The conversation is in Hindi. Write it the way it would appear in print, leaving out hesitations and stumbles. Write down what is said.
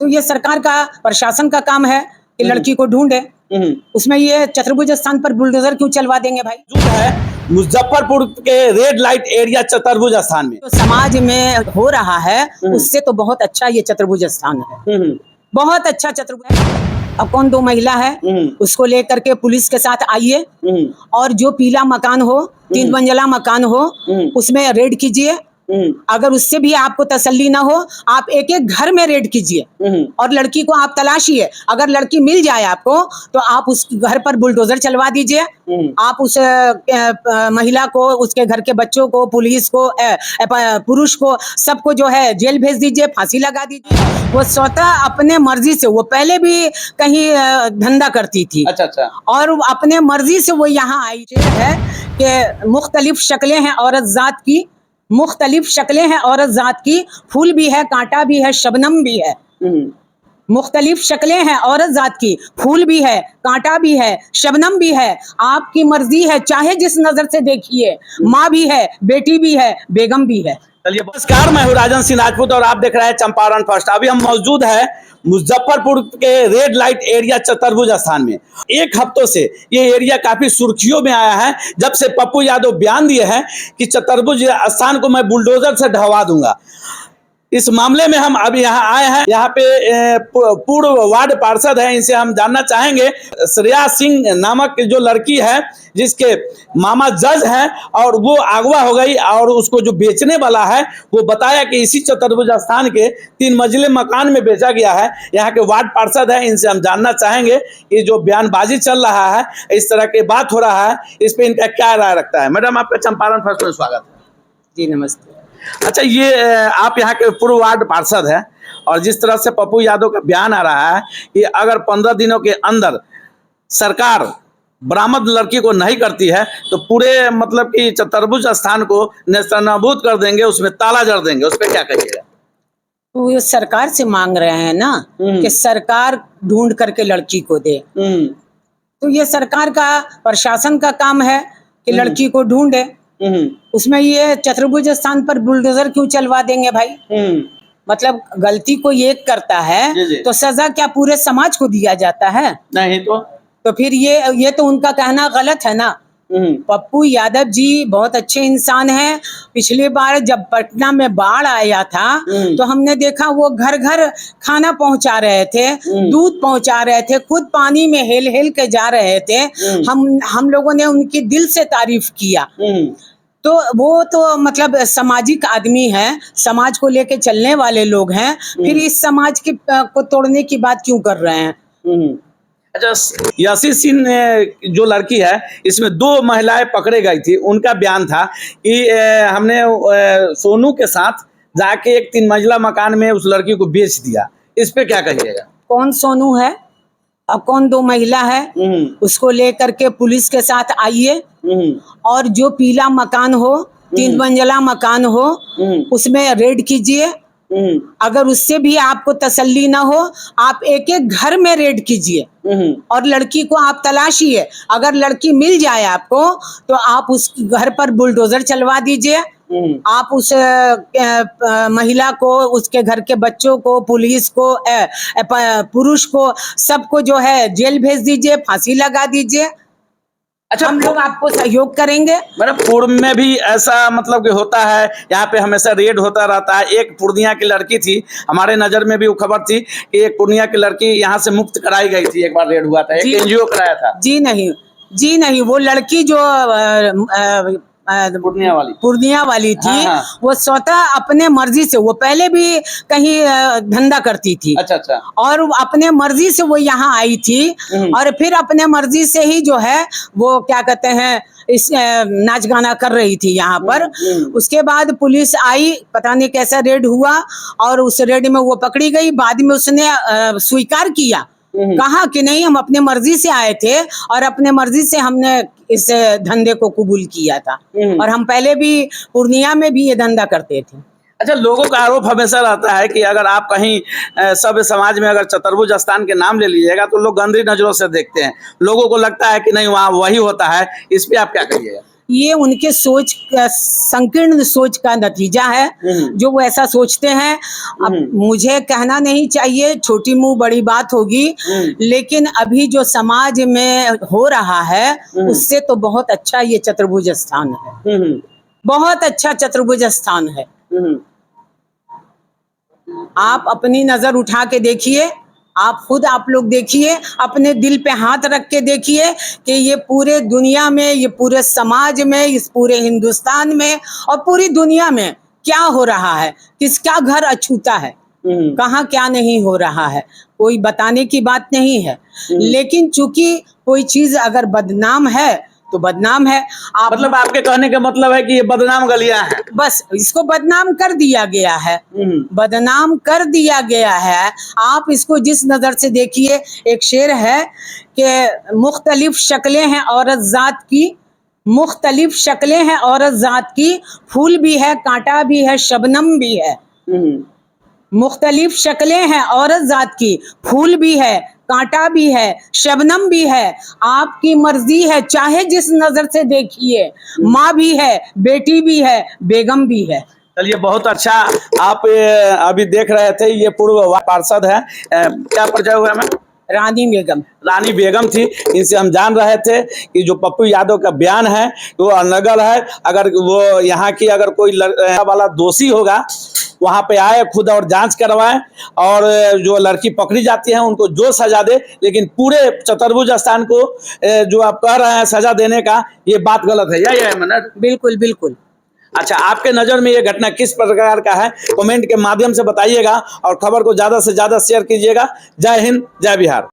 तो ये सरकार का प्रशासन का काम है कि लड़की को ढूंढे। उसमें ये चतुर्भुज स्थान पर बुलडोजर क्यों चलवा देंगे भाई? जो है मुजफ्फरपुर के रेड लाइट एरिया चतुर्भुज स्थान में तो समाज में हो रहा है उससे तो बहुत अच्छा ये चतुर्भुज स्थान है, बहुत अच्छा चतुर्भुज है। अब कौन दो महिला है उसको लेकर के पुलिस के साथ आइए और जो पीला मकान हो, 3 मंजिला मकान हो, उसमें रेड कीजिए। अगर उससे भी आपको तसल्ली ना हो, आप एक एक घर में रेड कीजिए और लड़की को आप तलाशिए। अगर लड़की मिल जाए आपको तो आप उस घर पर बुलडोजर चलवा दीजिए। आप उस महिला को, उसके घर के बच्चों को, पुलिस को, पुरुष को, सबको जो है जेल भेज दीजिए, फांसी लगा दीजिए। वो स्वतः अपने मर्जी से, वो पहले भी कहीं धंधा करती थी। अच्छा। और अपने मर्जी से वो यहाँ आई है कि मुख्तलिफ शक्लें हैं औरत जात की, मुख्तलिफ शक्लें हैं औरत जात की, फूल भी है, कांटा भी है, शबनम भी है। मुख्तलिफ शक्लें हैं औरत जात की, फूल भी है, कांटा भी है, शबनम भी है। आपकी मर्जी है, चाहे जिस नजर से देखिए। माँ भी है, बेटी भी है, बेगम भी है। चलिए, नमस्कार, मैं हूँ राजन सिंह राजपूत और आप देख रहे हैं चंपारण फर्स्ट। अभी हम मौजूद है मुजफ्फरपुर के रेड लाइट एरिया चतुर्भुज स्थान में। एक हफ्तों से ये एरिया काफी सुर्खियों में आया है जब से पप्पू यादव बयान दिए हैं कि चतुर्भुज स्थान को मैं बुलडोजर से ढहवा दूंगा। इस मामले में हम अभी यहाँ आए हैं। यहाँ पे पूर्व वार्ड पार्षद है, इनसे हम जानना चाहेंगे। श्रेया सिंह नामक जो लड़की है जिसके मामा जज हैं और वो अगवा हो गई और उसको जो बेचने वाला है वो बताया कि इसी चतुर्भुज स्थान के 3 मंजिले मकान में बेचा गया है। यहाँ के वार्ड पार्षद है, इनसे हम जानना चाहेंगे कि जो बयानबाजी चल रहा है, इस तरह की बात हो रहा है, इस पे इनका क्या राय रखता है। मैडम, आपका चंपारण फर्स्ट में स्वागत है। जी नमस्ते। अच्छा, ये आप यहाँ के पूर्व वार्ड पार्षद हैं और जिस तरह से पप्पू यादव का बयान आ रहा है कि अगर 15 दिनों के अंदर सरकार बरामद लड़की को नहीं करती है तो पूरे मतलब कि चतुर्भुज स्थान को नेस्तनाबूद कर देंगे, उसमें ताला जड़ देंगे, उस पर क्या कहिएगा? तो ये सरकार से मांग रहे हैं ना कि सरकार ढूंढ करके लड़की को दे। तो ये सरकार का प्रशासन का काम है कि लड़की को ढूंढे। उसमें ये चतुर्भुज स्थान पर बुलडोजर क्यों चलवा देंगे भाई? मतलब गलती को एक करता है जी। तो सजा क्या पूरे समाज को दिया जाता है? नहीं तो फिर ये तो उनका कहना गलत है ना। पप्पू यादव जी बहुत अच्छे इंसान हैं। पिछली बार जब पटना में बाढ़ आया था तो हमने देखा वो घर घर खाना पहुंचा रहे थे, दूध पहुंचा रहे थे, खुद पानी में हेल हेल के जा रहे थे। हम लोगों ने उनकी दिल से तारीफ किया। तो वो तो मतलब सामाजिक आदमी है, समाज को लेके चलने वाले लोग हैं। फिर इस समाज की को तोड़ने की बात क्यों कर रहे हैं? अच्छा, यासी सिंह जो लड़की है, इसमें 2 महिलाएं पकड़े गई थी। उनका बयान था कि हमने सोनू के साथ जाके एक 3 मंजिला मकान में उस लड़की को बेच दिया। इस पे क्या कहिएगा? कौन सोनू है और कौन 2 महिला है उसको लेकर के पुलिस के साथ आइए और जो पीला मकान हो, 3 मंजिला मकान हो, उसमें रेड कीजिए। अगर उससे भी आपको तसल्ली ना हो, आप एक एक घर में रेड कीजिए और लड़की को आप तलाशिए। अगर लड़की मिल जाए आपको तो आप उस घर पर बुलडोजर चलवा दीजिए। आप उस महिला को, उसके घर के बच्चों को, पुलिस को, पुरुष को, सबको जो है जेल भेज दीजिए, फांसी लगा दीजिए। अच्छा, हम लोग आपको सहयोग करेंगे। मैडम, पूर्व में भी ऐसा मतलब कि होता है, यहाँ पे हमेशा रेड होता रहता है। एक पूर्णिया की लड़की थी, हमारे नजर में भी वो खबर थी कि एक पूर्णिया की लड़की यहाँ से मुक्त कराई गई थी। एक बार रेड हुआ था, एक एनजीओ कराया था। जी नहीं, वो लड़की जो पूर्णिया वाली थी, वो स्वतः अपने मर्जी से, वो पहले भी कहीं धंधा करती थी। अच्छा। और अपने मर्जी से वो यहाँ आई थी और फिर अपने मर्जी से ही जो है वो क्या कहते हैं, इस नाच गाना कर रही थी यहाँ पर। उसके बाद पुलिस आई, पता नहीं कैसा रेड हुआ और उस रेड में वो पकड़ी गई। बाद में उसने स्वीकार किया, कहा कि नहीं, हम अपने मर्जी से आए थे और अपने मर्जी से हमने इस धंधे को कबूल किया था और हम पहले भी पूर्णिया में भी ये धंधा करते थे। अच्छा, लोगों का आरोप हमेशा रहता है कि अगर आप कहीं सब समाज में अगर चतुर्भुज स्थान के नाम ले लीजिएगा तो लोग गंदी नजरों से देखते हैं। लोगों को लगता है कि नहीं, वहाँ वही होता है। इस पे आप क्या कहिएगा? ये उनके सोच संकीर्ण सोच का नतीजा है, जो वो ऐसा सोचते हैं। अब मुझे कहना नहीं चाहिए, छोटी मुंह बड़ी बात होगी, लेकिन अभी जो समाज में हो रहा है उससे तो बहुत अच्छा ये चतुर्भुज स्थान है, बहुत अच्छा चतुर्भुज स्थान है। आप अपनी नजर उठा के देखिए, आप लोग देखिए, अपने दिल पे हाथ रख के देखिए कि ये पूरे दुनिया में, ये पूरे समाज में, इस पूरे हिंदुस्तान में और पूरी दुनिया में क्या हो रहा है, किसका घर अछूता है, कहाँ क्या नहीं हो रहा है, कोई बताने की बात नहीं है। लेकिन चूंकि कोई चीज अगर बदनाम है तो बदनाम है। मतलब आपके कहने का मतलब है कि ये बदनाम गलियां हैं, बस इसको बदनाम कर दिया गया है, बदनाम कर दिया गया है। आप इसको जिस नजर से देखिए, एक शेर है कि मुख्तलिफ शक्लें हैं औरत जात की, मुख्तलिफ शक्लें हैं औरत जात की, फूल भी है, कांटा भी है, शबनम भी है। मुख्तलिफ शक्लें हैं औरत जात की, फूल भी है, कांटा भी है, शबनम भी है। आपकी मर्जी है, चाहे जिस नजर से देखिए, माँ भी है, बेटी भी है, बेगम भी है। चलिए, बहुत अच्छा। आप अभी देख रहे थे, ये पूर्व पार्षद है, क्या परिचय हुआ हमें? रानी बेगम। रानी बेगम थी। इनसे हम जान रहे थे कि जो पप्पू यादव का बयान है वो अनगढ़ है। अगर वो यहाँ की अगर कोई वाला दोषी होगा, वहाँ पे आए खुद और जांच करवाएं, और जो लड़की पकड़ी जाती है उनको जो सजा दे, लेकिन पूरे चतुर्भुज स्थान को जो आप कह रहे हैं सजा देने का, ये बात गलत है। यही है मनोज? बिल्कुल बिल्कुल। अच्छा, आपके नज़र में ये घटना किस प्रकार का है, कमेंट के माध्यम से बताइएगा और खबर को ज़्यादा से ज़्यादा शेयर कीजिएगा। जय हिंद, जय बिहार।